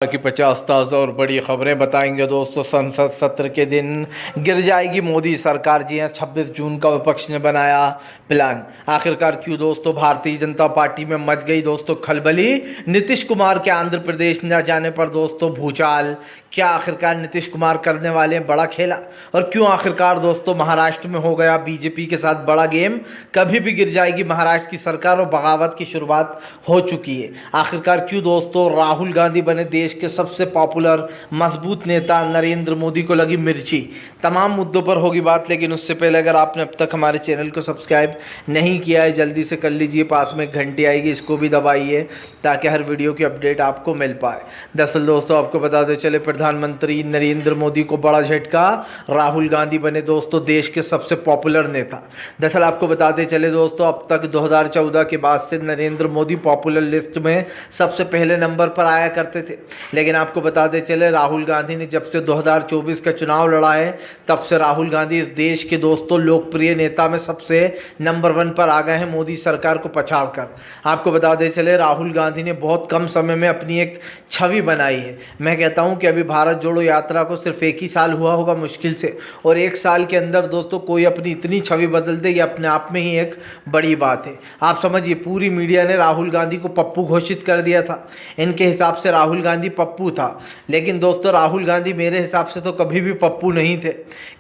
की 50 ताज़ा और बड़ी खबरें बताएंगे दोस्तों। संसद सत्र के दिन गिर जाएगी मोदी सरकार। जी हां, 26 जून का विपक्ष ने बनाया प्लान। आखिरकार क्यों दोस्तों भारतीय जनता पार्टी में मच गई दोस्तों खलबली। नीतीश कुमार के आंध्र प्रदेश न जाने पर दोस्तों भूचाल। क्या आखिरकार नीतीश कुमार करने वाले हैं बड़ा खेला, और क्यों आखिरकार दोस्तों महाराष्ट्र में हो गया बीजेपी के साथ बड़ा गेम। कभी भी गिर जाएगी महाराष्ट्र की सरकार और बगावत की शुरुआत हो चुकी है। आखिरकार क्यों दोस्तों राहुल गांधी बने देश के सबसे पॉपुलर मजबूत नेता। नरेंद्र मोदी को लगी मिर्ची। तमाम मुद्दों पर होगी बात, लेकिन उससे पहले अगर आपने अब तक हमारे चैनल को सब्सक्राइब नहीं किया है जल्दी से कर लीजिए। पास में एक घंटी आएगी, इसको भी दबाइए ताकि हर वीडियो की अपडेट आपको मिल पाए। दरअसल दोस्तों आपको बताते चले प्रधानमंत्री नरेंद्र मोदी को बड़ा झटका। राहुल गांधी बने दोस्तों देश के सबसे पॉपुलर नेता। दरअसल आपको बताते चले दोस्तों अब तक 2014 के बाद से नरेंद्र मोदी पॉपुलर लिस्ट में सबसे पहले नंबर पर आया करते थे। लेकिन आपको बताते चले राहुल गांधी ने जब से 2024 का चुनाव लड़ा है तब से राहुल गांधी इस देश के दोस्तों लोकप्रिय नेता में सबसे नंबर 1 पर आ गए हैं मोदी सरकार को पछाड़कर। आपको बताते चले राहुल गांधी ने बहुत कम समय में अपनी एक छवि बनाई है। मैं कहता हूं कि अभी भारत जोड़ो यात्रा को सिर्फ 1 ही साल हुआ होगा मुश्किल से, और 1 साल के अंदर दोस्तों कोई अपनी इतनी छवि बदल दे ये अपने आप में ही एक बड़ी बात है। आप समझिए पूरी मीडिया ने राहुल गांधी को पप्पू घोषित कर दिया था। इनके हिसाब से राहुल गांधी पप्पू था, लेकिन दोस्तों राहुल गांधी मेरे हिसाब से तो कभी भी पप्पू नहीं थे,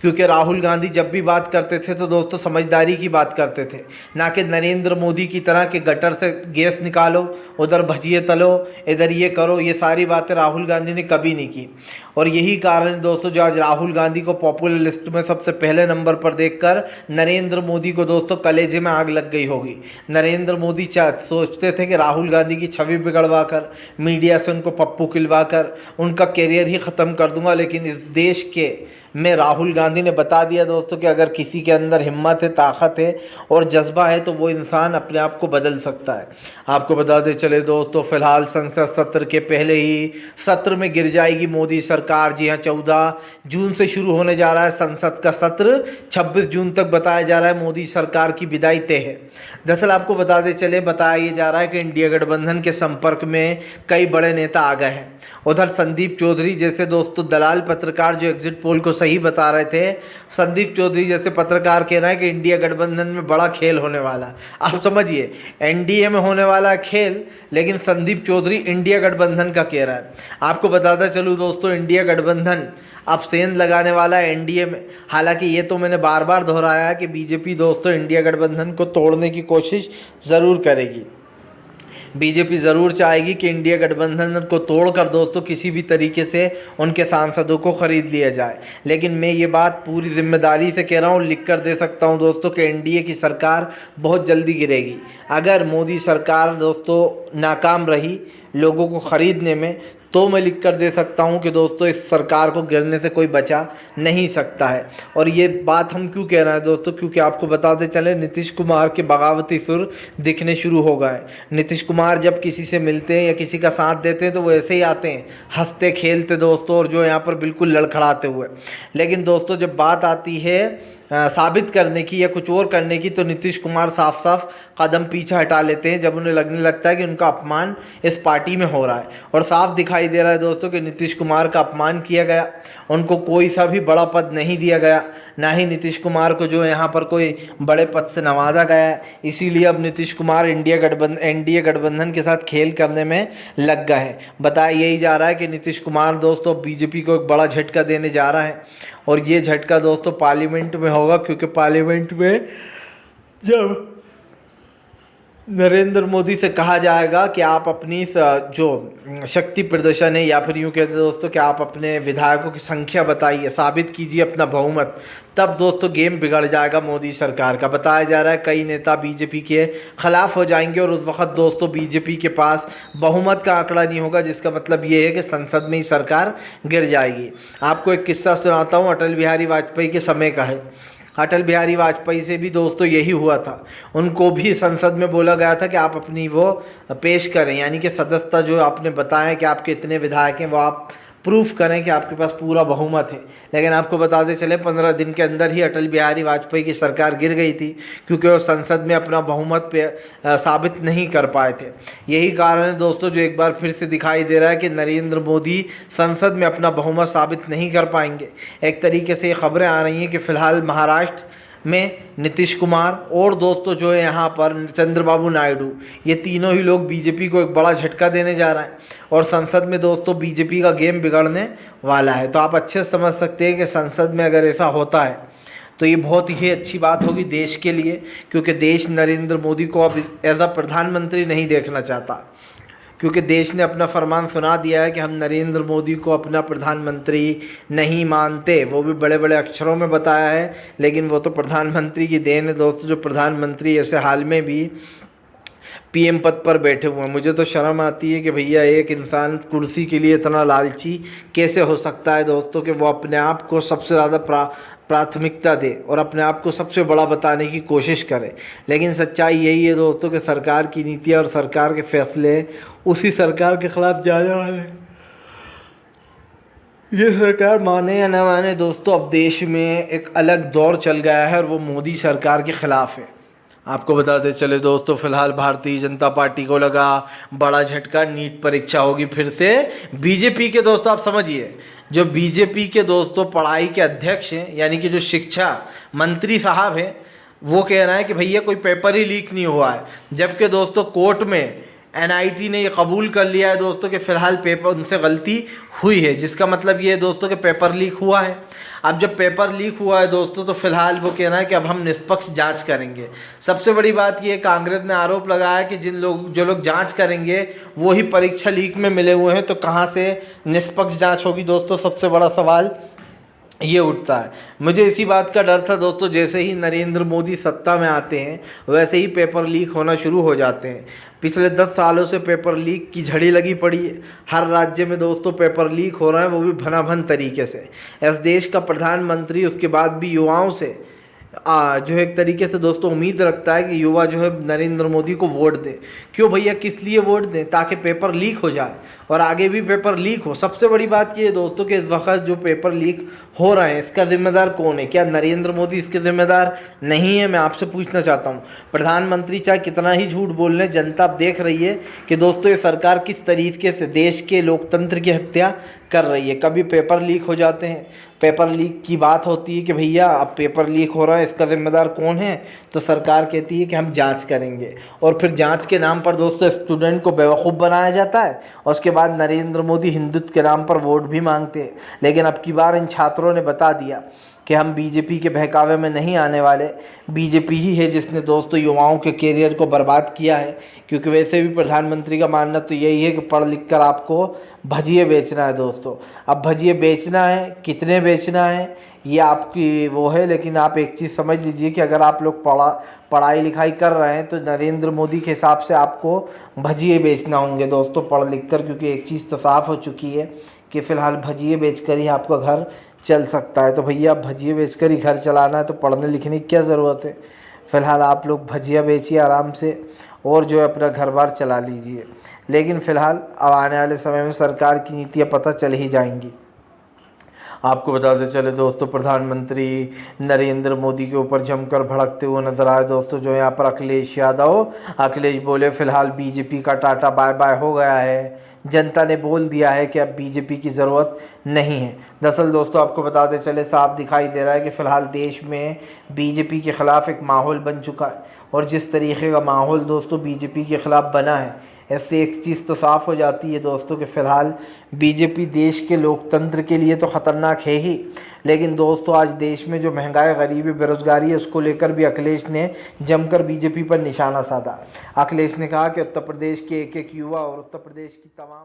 क्योंकि राहुल गांधी जब भी बात करते थे तो दोस्तों समझदारी की बात करते थे, ना कि नरेंद्र मोदी की तरह के गटर से गैस निकालो, उधर भजिए तलो, इधर ये करो। ये सारी बातें राहुल गांधी ने कभी नहीं की, और यही कारण दोस्तों जो आज राहुल गांधी को पॉपुलर लिस्ट में सबसे पहले नंबर पर देखकर नरेंद्र मोदी को दोस्तों कलेजे में आग लग गई होगी। नरेंद्र मोदी सोचते थे कि राहुल गांधी की छवि बिगड़वा कर, मीडिया से उनको पप्पू खिलवा कर उनका करियर ही ख़त्म कर दूंगा, लेकिन इस देश के में राहुल गांधी ने बता दिया दोस्तों कि अगर किसी के अंदर हिम्मत है, ताकत है और जज्बा है तो वो इंसान अपने आप को बदल सकता है। आपको बताते चले दोस्तों फिलहाल संसद सत्र के पहले ही सत्र में गिर जाएगी मोदी सरकार। जी हां, 14 जून से शुरू होने जा रहा है संसद का सत्र। 26 जून तक बताया जा रहा है मोदी सरकार की विदाई तय है। दरअसल आपको बताते चले बताया जा रहा है कि इंडिया गठबंधन के संपर्क में कई बड़े नेता आ गए हैं। उधर संदीप चौधरी जैसे दोस्तों दलाल पत्रकार जो एग्जिट पोल को सही बता रहे थे, संदीप चौधरी जैसे पत्रकार कह रहे हैं कि इंडिया गठबंधन में बड़ा खेल होने वाला। आप समझिए एनडीए में होने वाला खेल, लेकिन संदीप चौधरी इंडिया गठबंधन का कह रहा है। आपको बताता चलूँ दोस्तों इंडिया गठबंधन अब सेंध लगाने वाला है एनडीए में। हालांकि ये तो मैंने बार बार दोहराया है कि बीजेपी दोस्तों इंडिया गठबंधन को तोड़ने की कोशिश ज़रूर करेगी। बीजेपी ज़रूर चाहेगी कि इंडिया गठबंधन को तोड़कर दोस्तों किसी भी तरीके से उनके सांसदों को खरीद लिया जाए। लेकिन मैं ये बात पूरी जिम्मेदारी से कह रहा हूँ, लिख कर दे सकता हूँ दोस्तों कि एनडीए की सरकार बहुत जल्दी गिरेगी। अगर मोदी सरकार दोस्तों नाकाम रही लोगों को खरीदने में, तो मैं लिख कर दे सकता हूं कि दोस्तों इस सरकार को गिरने से कोई बचा नहीं सकता है। और ये बात हम क्यों कह रहे हैं दोस्तों, क्योंकि आपको बताते चले नीतीश कुमार के बगावती सुर दिखने शुरू हो गए। नीतीश कुमार जब किसी से मिलते हैं या किसी का साथ देते हैं तो वो ऐसे ही आते हैं हंसते खेलते दोस्तों, और जो यहाँ पर बिल्कुल लड़खड़ाते हुए। लेकिन दोस्तों जब बात आती है साबित करने की या कुछ और करने की, तो नीतीश कुमार साफ साफ कदम पीछे हटा लेते हैं जब उन्हें लगने लगता है कि उनका अपमान इस पार्टी में हो रहा है। और साफ दिखाई दे रहा है दोस्तों कि नीतीश कुमार का अपमान किया गया, उनको कोई सा भी बड़ा पद नहीं दिया गया, ना ही नीतीश कुमार को जो यहाँ पर कोई बड़े पद से नवाजा गया है। इसीलिए अब नीतीश कुमार एनडीए गठबंधन के साथ खेल करने में लग गए हैं। बताया यही जा रहा है कि नीतीश कुमार दोस्तों बीजेपी को एक बड़ा झटका देने जा रहा है, और ये झटका दोस्तों पार्लियामेंट में होगा, क्योंकि पार्लियामेंट में जब नरेंद्र मोदी से कहा जाएगा कि आप अपनी जो शक्ति प्रदर्शन है, या फिर यूँ कहते दोस्तों कि आप अपने विधायकों की संख्या बताइए, साबित कीजिए अपना बहुमत, तब दोस्तों गेम बिगड़ जाएगा मोदी सरकार का। बताया जा रहा है कई नेता बीजेपी के खिलाफ हो जाएंगे, और उस वक्त दोस्तों बीजेपी के पास बहुमत का आंकड़ा नहीं होगा, जिसका मतलब ये है कि संसद में ही सरकार गिर जाएगी। आपको एक किस्सा सुनाता हूँ, अटल बिहारी वाजपेयी के समय का है। अटल बिहारी वाजपेयी से भी दोस्तों यही हुआ था। उनको भी संसद में बोला गया था कि आप अपनी वो पेश करें, यानी कि सदस्यता जो आपने बताया कि आपके इतने विधायक हैं वो आप प्रूफ करें कि आपके पास पूरा बहुमत है। लेकिन आपको बताते चले 15 दिन के अंदर ही अटल बिहारी वाजपेयी की सरकार गिर गई थी, क्योंकि वो संसद में अपना बहुमत साबित नहीं कर पाए थे। यही कारण है दोस्तों जो एक बार फिर से दिखाई दे रहा है कि नरेंद्र मोदी संसद में अपना बहुमत साबित नहीं कर पाएंगे। एक तरीके से ये खबरें आ रही हैं कि फ़िलहाल महाराष्ट्र में नीतीश कुमार और दोस्तों जो है यहाँ पर चंद्रबाबू नायडू, ये तीनों ही लोग बीजेपी को एक बड़ा झटका देने जा रहे हैं और संसद में दोस्तों बीजेपी का गेम बिगड़ने वाला है। तो आप अच्छे से समझ सकते हैं कि संसद में अगर ऐसा होता है तो ये बहुत ही अच्छी बात होगी देश के लिए, क्योंकि देश नरेंद्र मोदी को अब एज अ प्रधानमंत्री नहीं देखना चाहता, क्योंकि देश ने अपना फरमान सुना दिया है कि हम नरेंद्र मोदी को अपना प्रधानमंत्री नहीं मानते। वो भी बड़े बड़े अक्षरों में बताया है, लेकिन वो तो प्रधानमंत्री की देन है दोस्तों, जो प्रधानमंत्री ऐसे हाल में भी पीएम पद पर बैठे हुए हैं। मुझे तो शर्म आती है कि भैया एक इंसान कुर्सी के लिए इतना लालची कैसे हो सकता है दोस्तों, कि वो अपने आप को सबसे ज़्यादा प्राथमिकता दे और अपने आप को सबसे बड़ा बताने की कोशिश करे। लेकिन सच्चाई यही है दोस्तों कि सरकार की नीतियाँ और सरकार के फैसले उसी सरकार के ख़िलाफ़ जाने वाले। ये सरकार माने या न माने दोस्तों, अब देश में एक अलग दौर चल गया है और वो मोदी सरकार के ख़िलाफ़ है। आपको बताते चले दोस्तों, फिलहाल भारतीय जनता पार्टी को लगा बड़ा झटका, नीट परीक्षा होगी फिर से। बीजेपी के दोस्तों आप समझिए, जो बीजेपी के दोस्तों पढ़ाई के अध्यक्ष हैं, यानी कि जो शिक्षा मंत्री साहब हैं, वो कह रहे हैं कि भैया कोई पेपर ही लीक नहीं हुआ है, जबकि दोस्तों कोर्ट में एनआईटी ने ये कबूल कर लिया है दोस्तों कि फ़िलहाल पेपर उनसे गलती हुई है, जिसका मतलब ये है दोस्तों कि पेपर लीक हुआ है। अब जब पेपर लीक हुआ है दोस्तों, तो फिलहाल वो कहना है कि अब हम निष्पक्ष जांच करेंगे। सबसे बड़ी बात ये, कांग्रेस ने आरोप लगाया कि जो लोग जांच करेंगे वो ही परीक्षा लीक में मिले हुए हैं, तो कहाँ से निष्पक्ष जांच होगी दोस्तों, सबसे बड़ा सवाल ये उठता है। मुझे इसी बात का डर था दोस्तों, जैसे ही नरेंद्र मोदी सत्ता में आते हैं वैसे ही पेपर लीक होना शुरू हो जाते हैं। पिछले 10 सालों से पेपर लीक की झड़ी लगी पड़ी है, हर राज्य में दोस्तों पेपर लीक हो रहा है, वो भी भनाभन तरीके से। इस देश का प्रधानमंत्री उसके बाद भी युवाओं से जो है एक तरीके से दोस्तों उम्मीद रखता है कि युवा जो है नरेंद्र मोदी को वोट दें। क्यों भैया, किस लिए वोट दें? ताकि पेपर लीक हो जाए और आगे भी पेपर लीक हो। सबसे बड़ी बात ये है दोस्तों कि इस वक्त जो पेपर लीक हो रहे हैं इसका जिम्मेदार कौन है? क्या नरेंद्र मोदी इसके जिम्मेदार नहीं है? मैं आपसे पूछना चाहता हूँ। प्रधानमंत्री चाहे कितना ही झूठ बोल लें, जनता अब देख रही है कि दोस्तों ये सरकार किस तरीके से देश के लोकतंत्र की हत्या कर रही है। कभी पेपर लीक हो जाते हैं, पेपर लीक की बात होती है कि भैया अब पेपर लीक हो रहा है, इसका जिम्मेदार कौन है? तो सरकार कहती है कि हम जांच करेंगे, और फिर जांच के नाम पर दोस्तों स्टूडेंट को बेवकूफ़ बनाया जाता है और उसके बाद नरेंद्र मोदी हिंदुत्व के नाम पर वोट भी मांगते हैं। लेकिन अब की बार इन छात्रों ने बता दिया कि हम बीजेपी के बहकावे में नहीं आने वाले। बीजेपी ही है जिसने दोस्तों युवाओं के कैरियर को बर्बाद किया है, क्योंकि वैसे भी प्रधानमंत्री का मानना तो यही है कि पढ़ लिख कर आपको भजिए बेचना है दोस्तों। अब भजिए बेचना है, कितने बेचना है ये आपकी वो है, लेकिन आप एक चीज़ समझ लीजिए कि अगर आप लोग पढ़ाई लिखाई कर रहे हैं तो नरेंद्र मोदी के हिसाब से आपको भजिए बेचना होंगे दोस्तों पढ़ लिख कर, क्योंकि एक चीज़ तो साफ़ हो चुकी है कि फ़िलहाल भजिए बेचकर ही आपका घर चल सकता है। तो भैया भजिए बेचकर ही घर चलाना है तो पढ़ने लिखने की क्या ज़रूरत है? फ़िलहाल आप लोग भजिया बेचिए आराम से और जो है अपना घर बार चला लीजिए। लेकिन फ़िलहाल अब आने वाले समय में सरकार की नीतियाँ पता चल ही जाएंगी। आपको बताते चले दोस्तों, प्रधानमंत्री नरेंद्र मोदी के ऊपर जमकर भड़कते हुए नजर आए दोस्तों जो यहाँ पर अखिलेश यादव। अखिलेश बोले फिलहाल बीजेपी का टाटा बाय बाय हो गया है, जनता ने बोल दिया है कि अब बीजेपी की ज़रूरत नहीं है। दरअसल दोस्तों आपको बताते चले, साफ दिखाई दे रहा है कि फ़िलहाल देश में बीजेपी के ख़िलाफ़ एक माहौल बन चुका है, और जिस तरीके का माहौल दोस्तों बीजेपी के ख़िलाफ़ बना है, ऐसे एक चीज़ तो साफ़ हो जाती है दोस्तों कि फ़िलहाल बीजेपी देश के लोकतंत्र के लिए तो ख़तरनाक है ही, लेकिन दोस्तों आज देश में जो महंगाई, गरीबी, बेरोज़गारी है उसको लेकर भी अखिलेश ने जमकर बीजेपी पर निशाना साधा। अखिलेश ने कहा कि उत्तर प्रदेश के एक एक युवा और उत्तर प्रदेश की तमाम